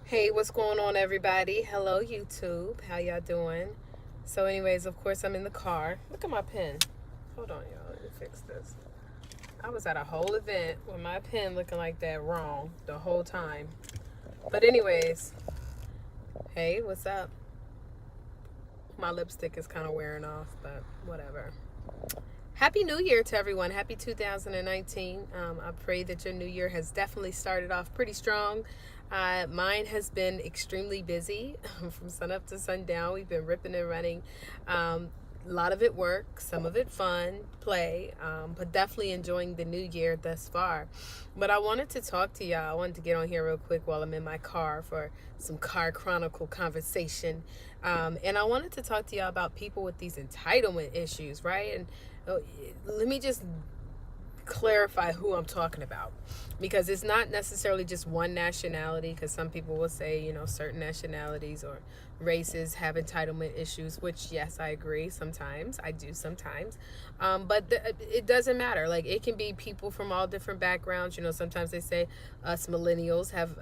Hey, what's going on, everybody? Hello, YouTube. How y'all doing? So, anyways, of course, I'm in the car. Look at my pen. Hold on, y'all. Let me fix this. I was at a whole event with my pen looking like that wrong the whole time. But, anyways, hey, what's up? My lipstick is kind of wearing off, but whatever. Happy New Year to everyone. Happy 2019. I pray that your new year has definitely started off pretty strong. Mine has been extremely busy from sun up to sundown. We've been ripping and running. A lot of it work, some of it fun, play, but definitely enjoying the new year thus far. But I wanted to talk to y'all. I wanted to get on here real quick while I'm in my car for some car chronicle conversation. And I wanted to talk to y'all about people with these entitlement issues, right? And let me just clarify who I'm talking about, because it's not necessarily just one nationality, because some people will say, certain nationalities or races have entitlement issues, which, yes, I agree. Sometimes I do, sometimes. But it doesn't matter. Like, it can be people from all different backgrounds. Sometimes they say us millennials have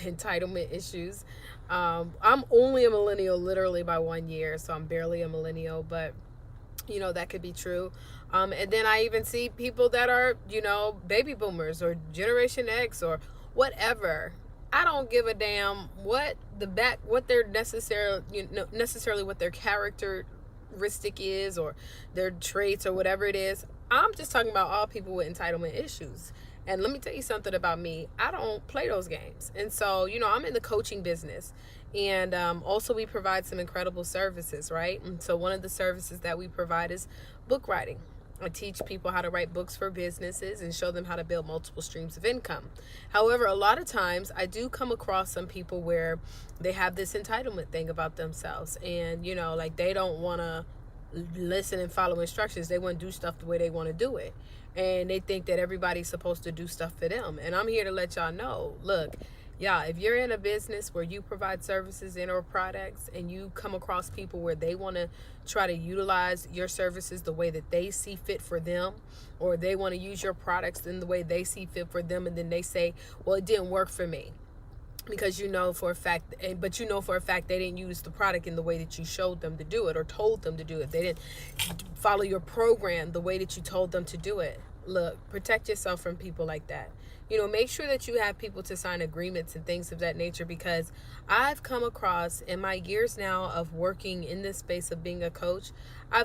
entitlement issues. I'm only a millennial literally by 1 year, so I'm barely a millennial, but that could be true. And then I even see people that are, baby boomers or Generation X or whatever. I don't give a damn what their necessarily what their characteristic is or their traits or whatever it is. I'm just talking about all people with entitlement issues. And let me tell you something about me. I don't play those games. And so, I'm in the coaching business. And also, we provide some incredible services, right? And so, one of the services that we provide is book writing. I teach people how to write books for businesses and show them how to build multiple streams of income. However, a lot of times I do come across some people where they have this entitlement thing about themselves. And, like they don't want to listen and follow instructions. They want to do stuff the way they want to do it. And they think that everybody's supposed to do stuff for them. And I'm here to let y'all know, look, yeah, if you're in a business where you provide services and or products and you come across people where they want to try to utilize your services the way that they see fit for them, or they want to use your products in the way they see fit for them, and then they say, well, it didn't work for me, because for a fact they didn't use the product in the way that you showed them to do it or told them to do it. They didn't follow your program the way that you told them to do it. Look, protect yourself from people like that. Make sure that you have people to sign agreements and things of that nature, because I've come across in my years now of working in this space of being a coach, I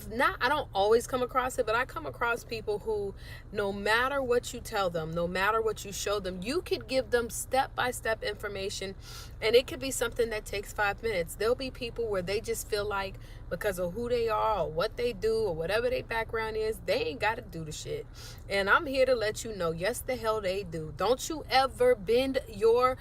don't always come across it, but I come across people who, no matter what you tell them, no matter what you show them, you could give them step-by-step information, and it could be something that takes 5 minutes. There'll be people where they just feel like, because of who they are or what they do or whatever their background is, they ain't got to do the shit. And I'm here to let you know, yes, the hell they do. Don't you bend your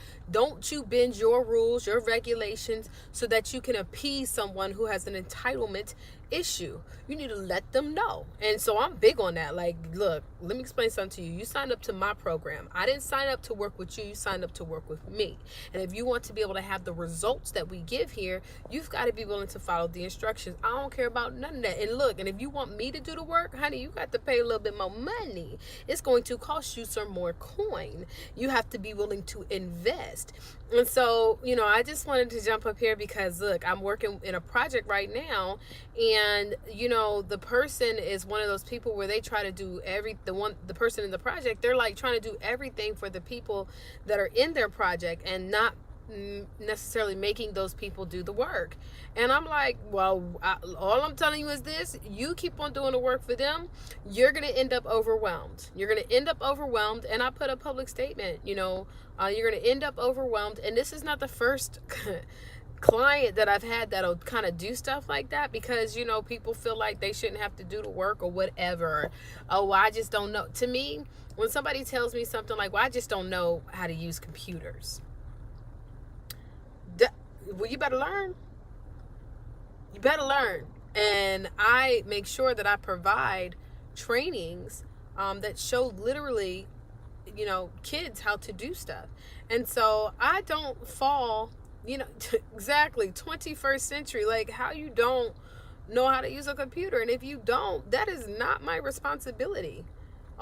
rules, your regulations, so that you can appease someone who has an entitlement issue. You need to let them know. And so I'm big on that. Like, look, let me explain something to you. You signed up to my program. I didn't sign up to work with you. You signed up to work with me. And if you want to be able to have the results that we give here, you've got to be willing to follow the instructions. I don't care about none of that. And look, and if you want me to do the work, honey, you got to pay a little bit more money. It's going to cost you some more coin. You have to be willing to invest. And so, I just wanted to jump up here because, look, I'm working in a project right now, and, the person is one of those people where they try to do the person in the project, they're like trying to do everything for the people that are in their project and not necessarily making those people do the work. And I'm like, well, all I'm telling you is this: you keep on doing the work for them, you're gonna end up overwhelmed. And I put a public statement, you're gonna end up overwhelmed. And this is not the first client that I've had that'll kind of do stuff like that, because people feel like they shouldn't have to do the work or whatever. Oh, I just don't know. To me, when somebody tells me something like, well, I just don't know how to use computers, well, you better learn. And I make sure that I provide trainings that show literally, kids how to do stuff. And so I don't fall, exactly 21st century, like how you don't know how to use a computer. And if you don't, that is not my responsibility.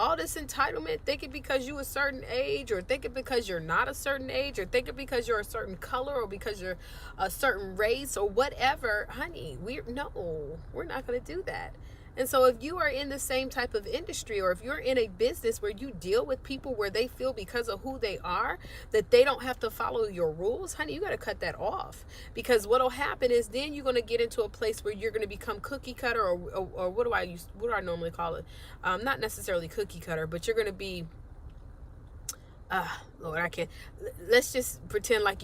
all this entitlement, thinking because you a certain age, or thinking because you're not a certain age, or thinking because you're a certain color, or because you're a certain race or whatever, honey, we're not going to do that. And so if you are in the same type of industry, or if you're in a business where you deal with people where they feel because of who they are that they don't have to follow your rules, honey, you got to cut that off. Because what'll happen is then you're going to get into a place where you're going to become cookie cutter, or what do I normally call it? Not necessarily cookie cutter, but you're going to be Lord, I can't. Let's just pretend like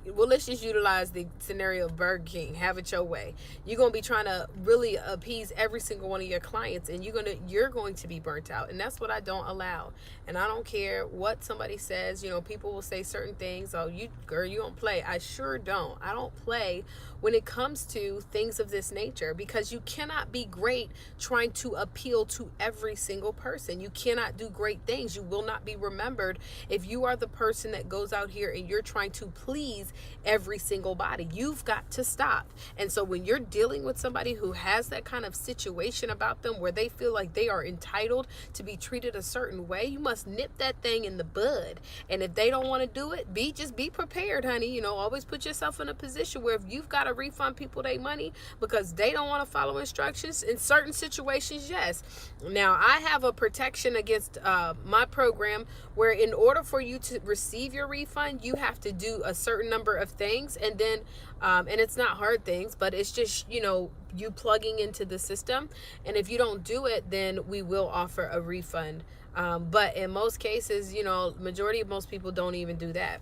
let's just utilize the scenario of Burger King. Have it your way. You're going to be trying to really appease every single one of your clients, and you're going to be burnt out. And that's what I don't allow. And I don't care what somebody says. People will say certain things. Oh, girl, you don't play. I sure don't. I don't play when it comes to things of this nature, because you cannot be great trying to appeal to every single person. You cannot do great things. You will not be remembered if you are the person that goes out here and you're trying to please every single body. You've got to stop. And so when you're dealing with somebody who has that kind of situation about them where they feel like they are entitled to be treated a certain way, you must nip that thing in the bud. And if they don't want to do it, just be prepared, honey. Always put yourself in a position where if you've got to refund people their money because they don't want to follow instructions in certain situations, yes. Now, I have a protection against my program where in order for you to receive your refund, you have to do a certain number of things, and then and it's not hard things, but it's just you plugging into the system, and if you don't do it, then we will offer a refund. But in most cases, majority of most people don't even do that.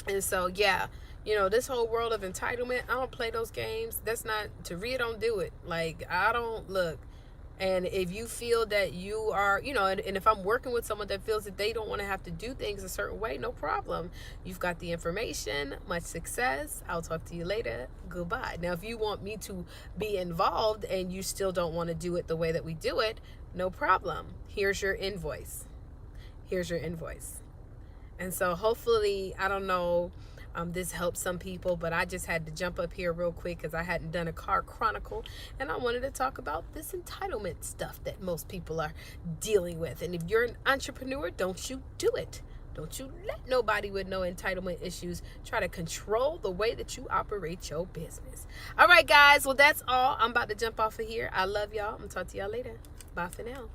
And so yeah, this whole world of entitlement, I don't play those games. That's not, Taria don't do it. Like, I don't look. And if you feel that you are, and if I'm working with someone that feels that they don't want to have to do things a certain way, no problem. You've got the information. Much success. I'll talk to you later. Goodbye. Now, if you want me to be involved and you still don't want to do it the way that we do it, no problem. Here's your invoice. Here's your invoice. And so hopefully, I don't know, this helps some people, but I just had to jump up here real quick because I hadn't done a car chronicle, and I wanted to talk about this entitlement stuff that most people are dealing with. And if you're an entrepreneur, don't you do it. Don't you let nobody with no entitlement issues try to control the way that you operate your business. All right, guys. Well, that's all. I'm about to jump off of here. I love y'all. I'm going to talk to y'all later. Bye for now.